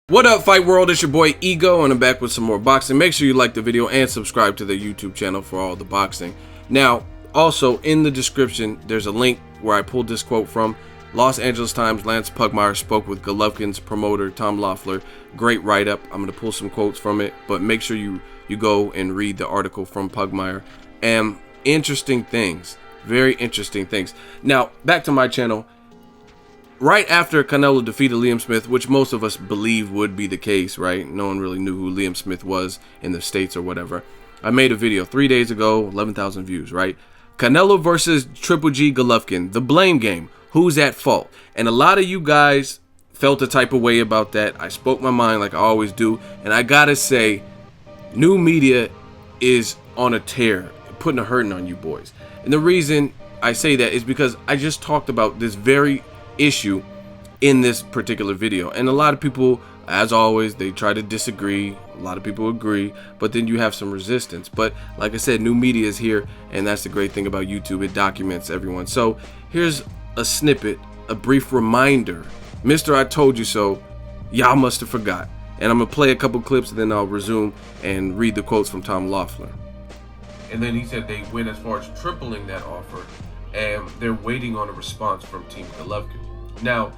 What up, Fight World? It's your boy Ego, and I'm back with some more boxing. Make sure you like the video and subscribe to the YouTube channel for all the boxing. Now, also in the description, there's a link where I pulled this quote from. Los Angeles Times, Lance Pugmire spoke with Golovkin's promoter, Tom Loeffler. Great write-up. I'm going to pull some quotes from it, but make sure you go and read the article from Pugmire. And interesting things, very interesting things. Now, back to my channel. Right after Canelo defeated Liam Smith, which most of us believe would be the case, right? No one really knew who Liam Smith was in the States or whatever. I made a video 3 days ago, 11,000 views, right? Canelo versus Triple G Golovkin, the blame game. Who's at fault? And a lot of you guys felt a type of way about that. I spoke my mind like I always do. And I gotta say, new media is on a tear, putting a hurting on you boys. And the reason I say that is because I just talked about this very issue in this particular video, and a lot of people, as always, they try to disagree. A lot of people agree, but then you have some resistance. But like I said, new media is here, and that's the great thing about YouTube. It documents everyone. So here's a snippet, a brief reminder. Mr. I told you so, y'all must have forgot. And I'm gonna play a couple clips, and then I'll resume and read the quotes from Tom Loeffler. And then he said they went as far as tripling that offer, and they're waiting on a response from Team Golovkin. Now,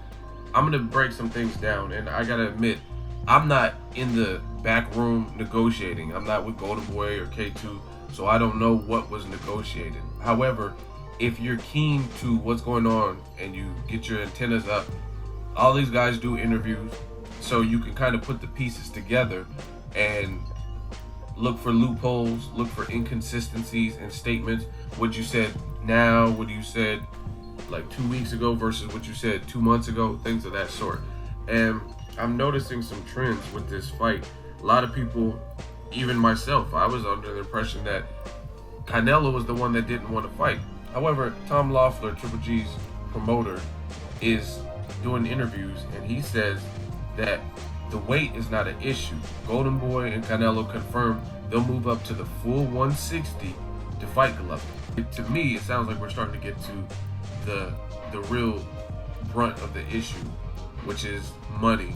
I'm gonna break some things down, and I gotta admit, I'm not in the back room negotiating. I'm not with Goldenboy or K2, so I don't know what was negotiated. However, if you're keen to what's going on and you get your antennas up, all these guys do interviews, so you can kind of put the pieces together and look for loopholes, look for inconsistencies in statements. What you said now, what you said like 2 weeks ago versus what you said 2 months ago, things of that sort. And I'm noticing some trends with this fight. A lot of people, even myself, I was under the impression that Canelo was the one that didn't want to fight. However, Tom Loeffler, Triple G's promoter, is doing interviews, and he says that the weight is not an issue. Goldenboy and Canelo confirmed they'll move up to the full 160 to fight Golovkin. To me, it sounds like we're starting to get to the real brunt of the issue, which is money.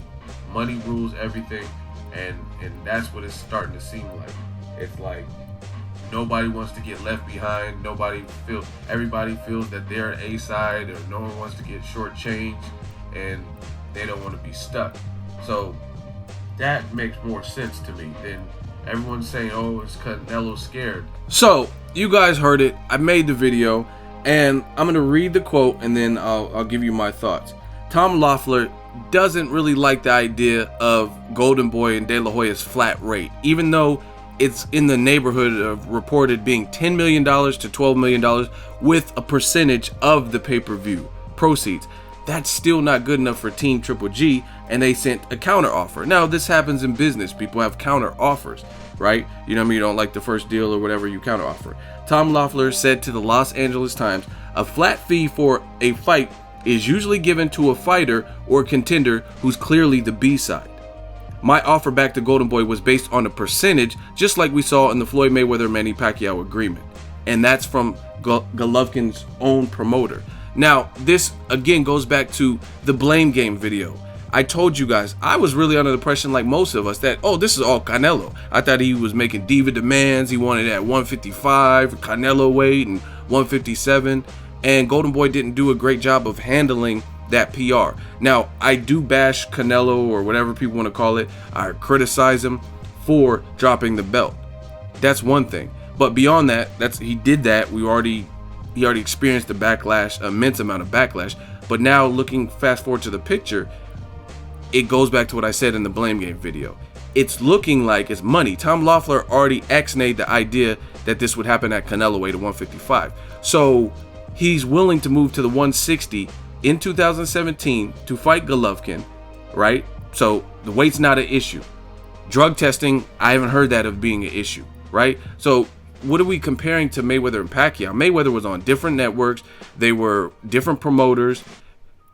Money rules everything, and that's what it's starting to seem like. It's like nobody wants to get left behind. Everybody feels that they're A side, or no one wants to get shortchanged, and they don't want to be stuck. So that makes more sense to me than everyone's saying, oh, it's Canelo scared. So you guys heard it. I made the video, and I'm going to read the quote, and then I'll give you my thoughts. Tom Loeffler doesn't really like the idea of Goldenboy and De La Hoya's flat rate, even though it's in the neighborhood of reported being $10 million to $12 million with a percentage of the pay-per-view proceeds. That's still not good enough for Team Triple G, and they sent a counter offer. Now, this happens in business. People have counter offers, right? You know what I mean? You don't like the first deal or whatever, you counter offer. Tom Loeffler said to the Los Angeles Times, a flat fee for a fight is usually given to a fighter or contender who's clearly the B-side. My offer back to Goldenboy was based on a percentage, just like we saw in the Floyd Mayweather-Manny Pacquiao agreement. And that's from Golovkin's own promoter. Now, this again goes back to the blame game video. I told you guys, I was really under the impression, like most of us, that, oh, this is all Canelo. I thought he was making diva demands. He wanted at 155, Canelo weight, and 157. And Goldenboy didn't do a great job of handling that PR. Now, I do bash Canelo, or whatever people want to call it. I criticize him for dropping the belt. That's one thing. But beyond that, he did that. He already experienced the backlash, immense amount of backlash. But now, looking fast forward to the picture, it goes back to what I said in the blame game video. It's looking like it's money. Tom Loeffler already ex-nayed the idea that this would happen at Canelo weight of 155. So he's willing to move to the 160 in 2017 to fight Golovkin, right? So the weight's not an issue. Drug testing, I haven't heard that of being an issue, right? So what are we comparing to Mayweather and Pacquiao? Mayweather was on different networks. They were different promoters.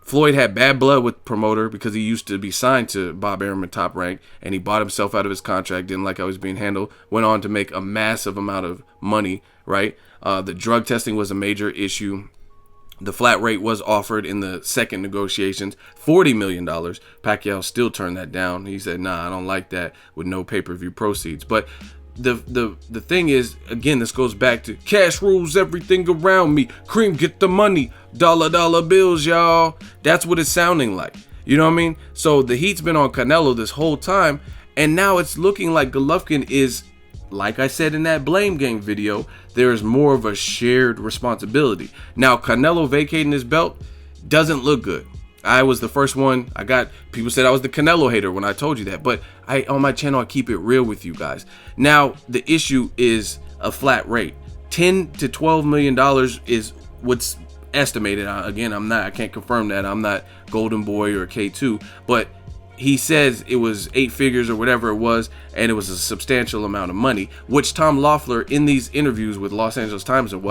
Floyd had bad blood with promoter because he used to be signed to Bob Arum, Top Rank, and he bought himself out of his contract, didn't like how he was being handled, went on to make a massive amount of money, right? The drug testing was a major issue. The flat rate was offered in the second negotiations, $40 million. Pacquiao still turned that down. He said, nah, I don't like that, with no pay-per-view proceeds. But the thing is, again, this goes back to cash rules everything around me. Cream, get the money. Dollar bills, y'all. That's what it's sounding like. You know what I mean? So the heat's been on Canelo this whole time, and now it's looking like Golovkin is, like I said in that blame game video, there is more of a shared responsibility. Now, Canelo vacating his belt doesn't look good. I was the first one. People said I was the Canelo hater when I told you that, but on my channel, I keep it real with you guys. Now, the issue is a flat rate. $10 to $12 million is what's estimated. Again, I can't confirm that. I'm not Goldenboy or K2, but he says it was 8 figures or whatever it was, and it was a substantial amount of money, which Tom Loeffler in these interviews with Los Angeles Times and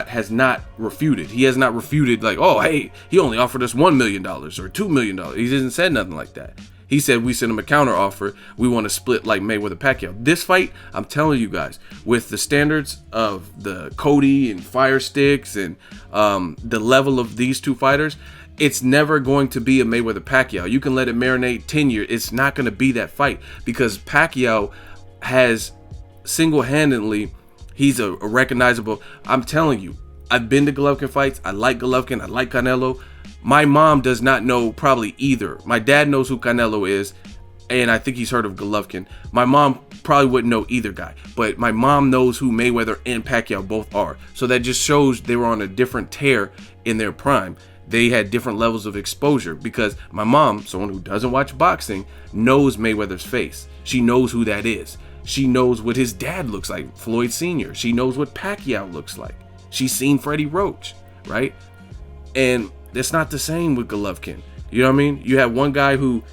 has not refuted. He has not refuted, like, oh, hey, he only offered us $1 million or $2 million. He hasn't said nothing like that. He said, we sent him a counter offer. We want to split like Mayweather Pacquiao. This fight, I'm telling you guys, with the standards of the Cody and Fire Sticks and the level of these two fighters, it's never going to be a Mayweather Pacquiao. You can let it marinate 10 years. It's not going to be that fight, because Pacquiao has single-handedly, he's a recognizable. I'm telling you, I've been to Golovkin fights. I like Golovkin. I like Canelo. My mom does not know probably either. My dad knows who Canelo is, and I think he's heard of Golovkin. My mom probably wouldn't know either guy, but my mom knows who Mayweather and Pacquiao both are. So that just shows they were on a different tear in their prime. They had different levels of exposure, because my mom, someone who doesn't watch boxing, knows Mayweather's face. She knows who that is. She knows what his dad looks like, Floyd Sr. She knows what Pacquiao looks like. She's seen Freddie Roach, right? And it's not the same with Golovkin. You know what I mean? You have one guy who,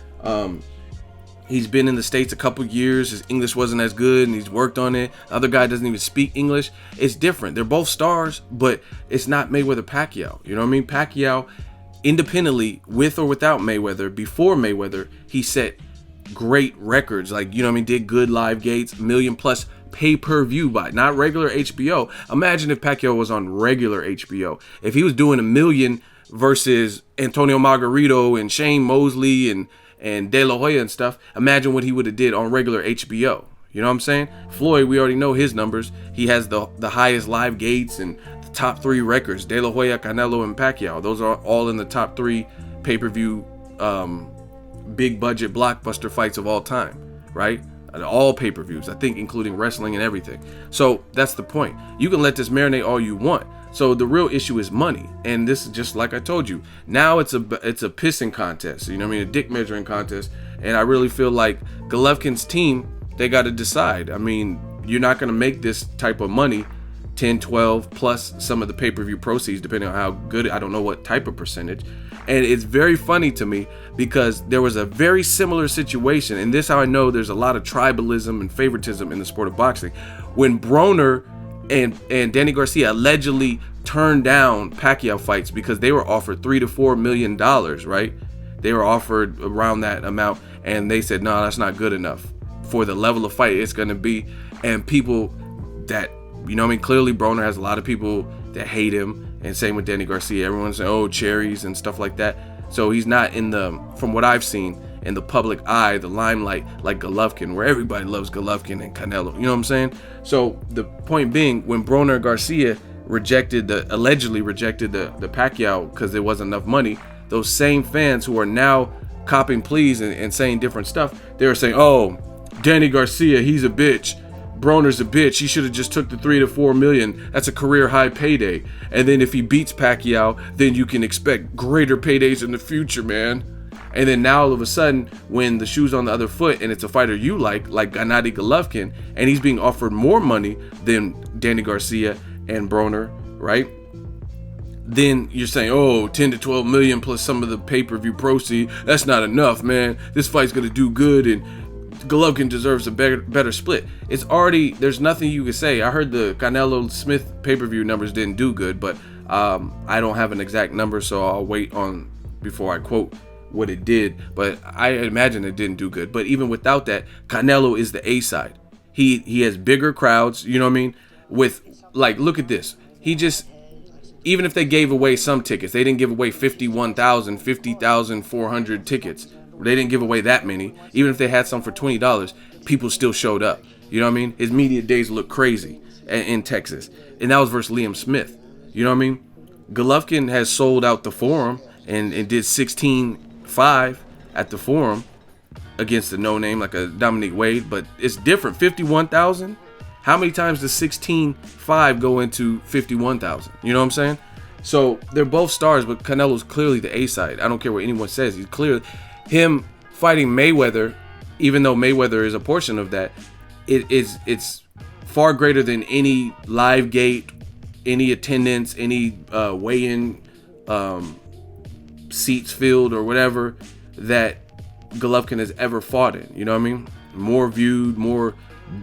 he's been in the States a couple years. His English wasn't as good, and he's worked on it. The other guy doesn't even speak English. It's different. They're both stars, but it's not Mayweather Pacquiao. You know what I mean? Pacquiao, independently, with or without Mayweather, before Mayweather, he set great records. Like, you know what I mean? Did good live gates, million plus pay-per-view not regular HBO. Imagine if Pacquiao was on regular HBO. If he was doing $1 million versus Antonio Margarito and Shane Mosley and De La Hoya and stuff, imagine what he would have did on regular HBO. You know what I'm saying? Floyd, we already know his numbers. He has the highest live gates and the top 3 records. De La Hoya, Canelo, and Pacquiao. Those are all in the top 3 pay-per-view big budget blockbuster fights of all time, right? All pay-per-views, I think, including wrestling and everything. So that's the point. You can let this marinate all you want. So the real issue is money, and this is just like I told you. Now it's a pissing contest. You know what I mean? A dick measuring contest. And I really feel like Golovkin's team, they got to decide. I mean, you're not going to make this type of money, 10, 12 plus some of the pay-per-view proceeds, depending on how good. I don't know what type of percentage. And it's very funny to me, because there was a very similar situation, and this is how I know there's a lot of tribalism and favoritism in the sport of boxing. When Broner and Danny Garcia allegedly turned down Pacquiao fights because they were offered $3 to $4 million, right? They were offered around that amount, and they said, no, that's not good enough for the level of fight it's going to be. And people that, you know what I mean, clearly Broner has a lot of people that hate him, and same with Danny Garcia. Everyone's saying, oh, cherries and stuff like that. So he's not in the, from what I've seen, in the public eye, the limelight, like Golovkin, where everybody loves Golovkin and Canelo. You know what I'm saying? So the point being, when Broner and Garcia allegedly rejected the Pacquiao because there wasn't enough money, those same fans who are now copping pleas and saying different stuff, they were saying, oh, Danny Garcia, he's a bitch. Broner's a bitch. He should have just took the $3 to $4 million. That's a career high payday. And then if he beats Pacquiao, then you can expect greater paydays in the future, man. And then now all of a sudden, when the shoe's on the other foot and it's a fighter you like Gennady Golovkin, and he's being offered more money than Danny Garcia and Broner, right? Then you're saying, oh, 10 to 12 million plus some of the pay-per-view proceeds. That's not enough, man. This fight's going to do good, and Golovkin deserves a better split. It's already, there's nothing you can say. I heard the Canelo Smith pay-per-view numbers didn't do good, but I don't have an exact number, so I'll wait on before I quote what it did. But I imagine it didn't do good. But even without that, Canelo is the A side. He has bigger crowds, you know what I mean? With, like, look at this. even if they gave away some tickets, they didn't give away 51,000, 50,400 tickets. They didn't give away that many. Even if they had some for $20, people still showed up. You know what I mean? His media days look crazy in Texas. And that was versus Liam Smith. You know what I mean? Golovkin has sold out the Forum and did 16-5 at the Forum against a no-name like a Dominique Wade. But it's different. 51,000? How many times does 16-5 go into 51,000? You know what I'm saying? So they're both stars, but Canelo's clearly the A side. I don't care what anyone says. He's clearly... Him fighting Mayweather, even though Mayweather is a portion of that, it's far greater than any live gate, any attendance, any weigh-in seats filled or whatever that Golovkin has ever fought in. You know what I mean? More viewed, more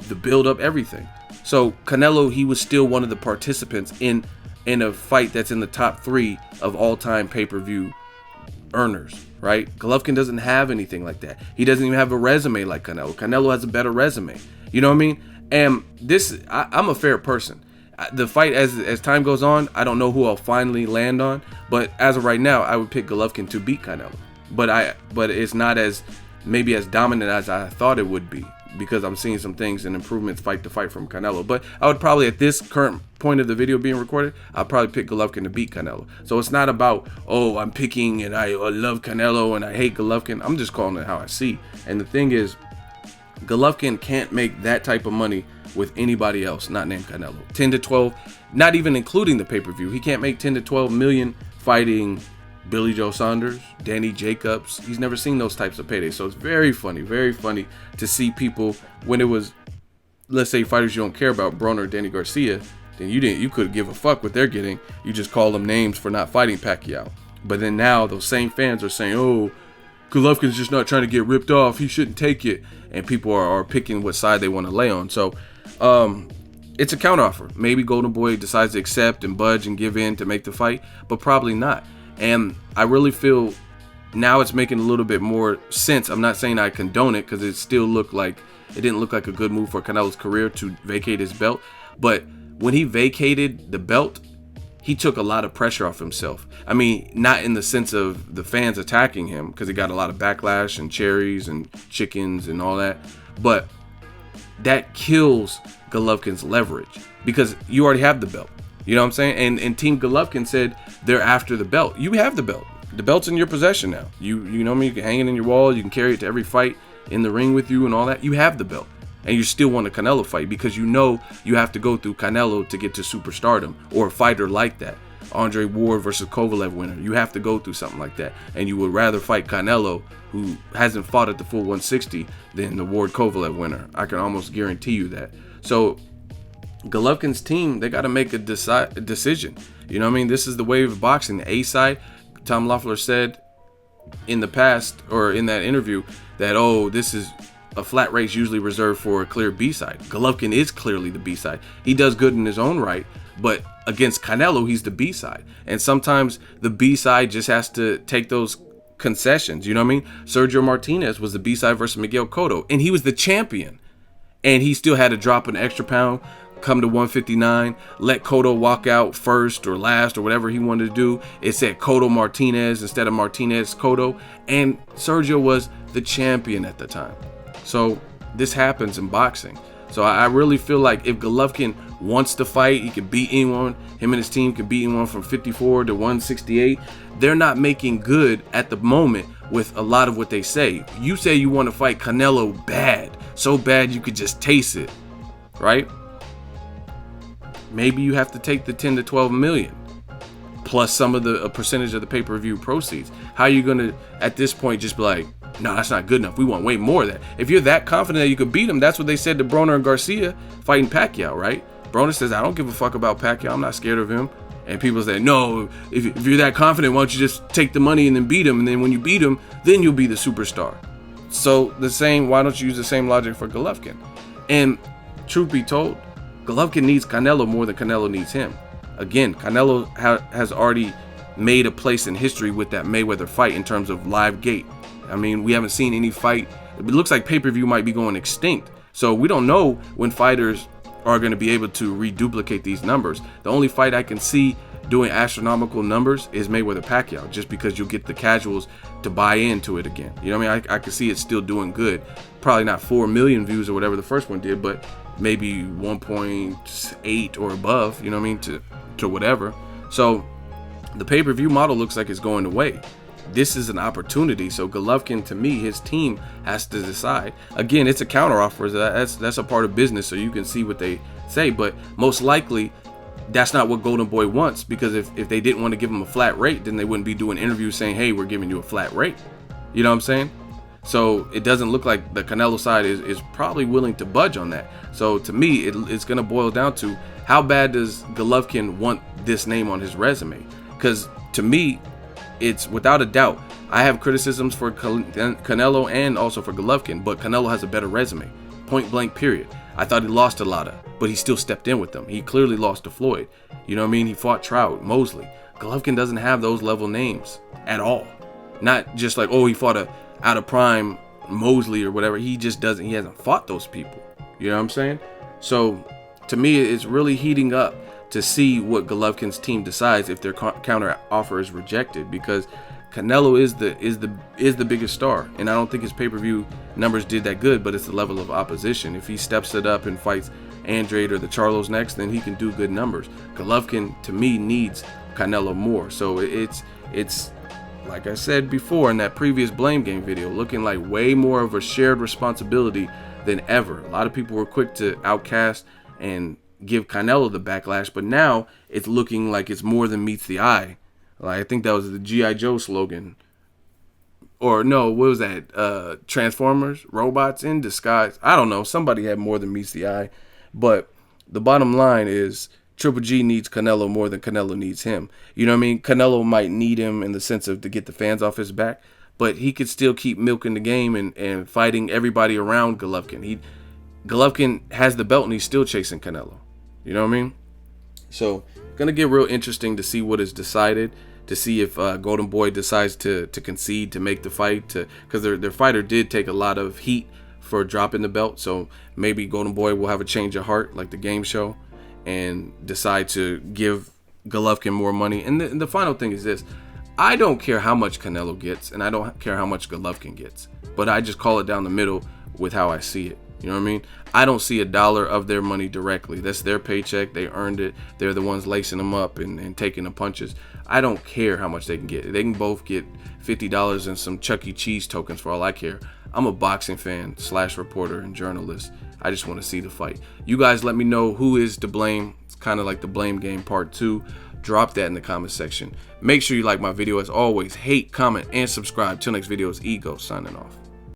the build-up, everything. So Canelo, he was still one of the participants in a fight that's in the top 3 of all-time pay-per-view earners, right? Golovkin doesn't have anything like that. He doesn't even have a resume like Canelo. Canelo has a better resume. You know what I mean? And this, I'm a fair person. The fight, as time goes on, I don't know who I'll finally land on, but as of right now, I would pick Golovkin to beat Canelo. But it's not as maybe as dominant as I thought it would be, because I'm seeing some things and improvements fight to fight from Canelo. But I would probably, at this current point of the video being recorded, I'd probably pick Golovkin to beat Canelo. So it's not about, oh, I'm picking and I love Canelo and I hate Golovkin. I'm just calling it how I see. And the thing is, Golovkin can't make that type of money with anybody else not named Canelo. 10 to 12, not even including the pay-per-view. He can't make 10 to 12 million fighting Billy Joe Saunders, Danny Jacobs. He's never seen those types of paydays. So it's very funny to see people, when it was, let's say, fighters you don't care about, Broner or Danny Garcia, then you could give a fuck what they're getting. You just call them names for not fighting Pacquiao. But then now those same fans are saying, oh, Golovkin's just not trying to get ripped off. He shouldn't take it. And people are picking what side they want to lay on. So it's a counteroffer. Maybe Goldenboy decides to accept and budge and give in to make the fight, but probably not. And I really feel now it's making a little bit more sense. I'm not saying I condone it, because it didn't look like a good move for Canelo's career to vacate his belt. But when he vacated the belt, he took a lot of pressure off himself. I mean, not in the sense of the fans attacking him, because he got a lot of backlash and cherries and chickens and all that. But that kills Golovkin's leverage, because you already have the belt. You know what I'm saying? And Team Golovkin said they're after the belt. You have the belt. The belt's in your possession now. You know what I mean? You can hang it in your wall. You can carry it to every fight in the ring with you and all that. You have the belt. And you still want a Canelo fight, because you know you have to go through Canelo to get to superstardom, or a fighter like that. Andre Ward versus Kovalev winner. You have to go through something like that. And you would rather fight Canelo, who hasn't fought at the full 160, than the Ward Kovalev winner. I can almost guarantee you that. So Golovkin's team, they got to make a decision. You know what I mean? This is the wave of boxing. The A side, Tom Loeffler said in the past, or in that interview, that, oh, this is a flat race usually reserved for a clear B side. Golovkin is clearly the B side. He does good in his own right, but against Canelo, he's the B side. And sometimes the B side just has to take those concessions. You know what I mean? Sergio Martinez was the B side versus Miguel Cotto, and he was the champion. And he still had to drop an extra pound, come to 159, let Cotto walk out first or last or whatever he wanted to do. It said Cotto Martinez instead of Martinez Cotto, and Sergio was the champion at the time. So this happens in boxing. So I really feel like if Golovkin wants to fight, he can beat anyone. Him and his team can beat anyone from 54 to 168. They're not making good at the moment with a lot of what they say. You say you want to fight Canelo bad, so bad you could just taste it, right? Maybe you have to take the 10 to 12 million plus some of a percentage of the pay-per-view proceeds. How are you going to, at this point, just be like, no, that's not good enough. We want way more of that. If you're that confident that you could beat him, that's what they said to Broner and Garcia fighting Pacquiao, right? Broner says, I don't give a fuck about Pacquiao. I'm not scared of him. And people say, no, if you're that confident, why don't you just take the money and then beat him? And then when you beat him, then you'll be the superstar. So why don't you use the same logic for Golovkin? And truth be told, Golovkin needs Canelo more than Canelo needs him. Again, Canelo has already made a place in history with that Mayweather fight in terms of live gate. I mean, we haven't seen any fight. It looks like pay-per-view might be going extinct. So we don't know when fighters are going to be able to reduplicate these numbers. The only fight I can see doing astronomical numbers is Mayweather Pacquiao, just because you'll get the casuals to buy into it again. You know what I mean? I can see it still doing good. Probably not 4 million views or whatever the first one did, but maybe 1.8 or above, you know what I mean, to whatever. So the pay-per-view model looks like it's going away. This is an opportunity. So Golovkin, to me, his team has to decide. Again, it's a counteroffer. That's a part of business, so you can see what they say. But most likely, that's not what Goldenboy wants, because if they didn't want to give him a flat rate, then they wouldn't be doing interviews saying, hey, we're giving you a flat rate. You know what I'm saying? So it doesn't look like the Canelo side is probably willing to budge on that. So to me, it's going to boil down to how bad does Golovkin want this name on his resume? Because to me, it's without a doubt, I have criticisms for Canelo and also for Golovkin, but Canelo has a better resume, point blank period. I thought he lost a lot, but he still stepped in with them. He clearly lost to Floyd. You know what I mean? He fought Trout, Mosley. Golovkin doesn't have those level names at all. Not just like, oh, he fought a out of prime Mosley or whatever. He just doesn't. He hasn't fought those people. You know what I'm saying? So to me, it's really heating up to see what Golovkin's team decides if their counter offer is rejected, because Canelo is the biggest star, and I don't think his pay-per-view numbers did that good, but it's the level of opposition. If he steps it up and fights Andrade or the Charlos next, then he can do good numbers. Golovkin, to me, needs Canelo more. So it's like I said before in that previous blame game video, looking like way more of a shared responsibility than ever. A lot of people were quick to outcast and give Canelo the backlash, but now it's looking like it's more than meets the eye. Like, I think that was the G.I. Joe slogan. Or no, what was that? Transformers, robots in disguise. I don't know. Somebody had more than meets the eye. But the bottom line is Triple G needs Canelo more than Canelo needs him. You know what I mean? Canelo might need him in the sense of to get the fans off his back, but he could still keep milking the game and fighting everybody around Golovkin. Golovkin has the belt and he's still chasing Canelo. You know what I mean? So gonna get real interesting to see what is decided, to see if Goldenboy decides to concede to make the fight, because their fighter did take a lot of heat for dropping the belt. So maybe Goldenboy will have a change of heart like the game show and decide to give Golovkin more money. And the final thing is this: I don't care how much Canelo gets, and I don't care how much Golovkin gets, but I just call it down the middle with how I see it. You know what I mean? I don't see a dollar of their money directly. That's their paycheck. They earned it. They're the ones lacing them up and taking the punches. I don't care how much they can get. They can both get $50 and some Chuck E. Cheese tokens for all I care. I'm a boxing fan / reporter and journalist. I just want to see the fight. You guys let me know who is to blame. It's kind of like the blame game part 2. Drop that in the comment section. Make sure you like my video as always. Hate, comment, and subscribe. Till next video, it's Ego signing off.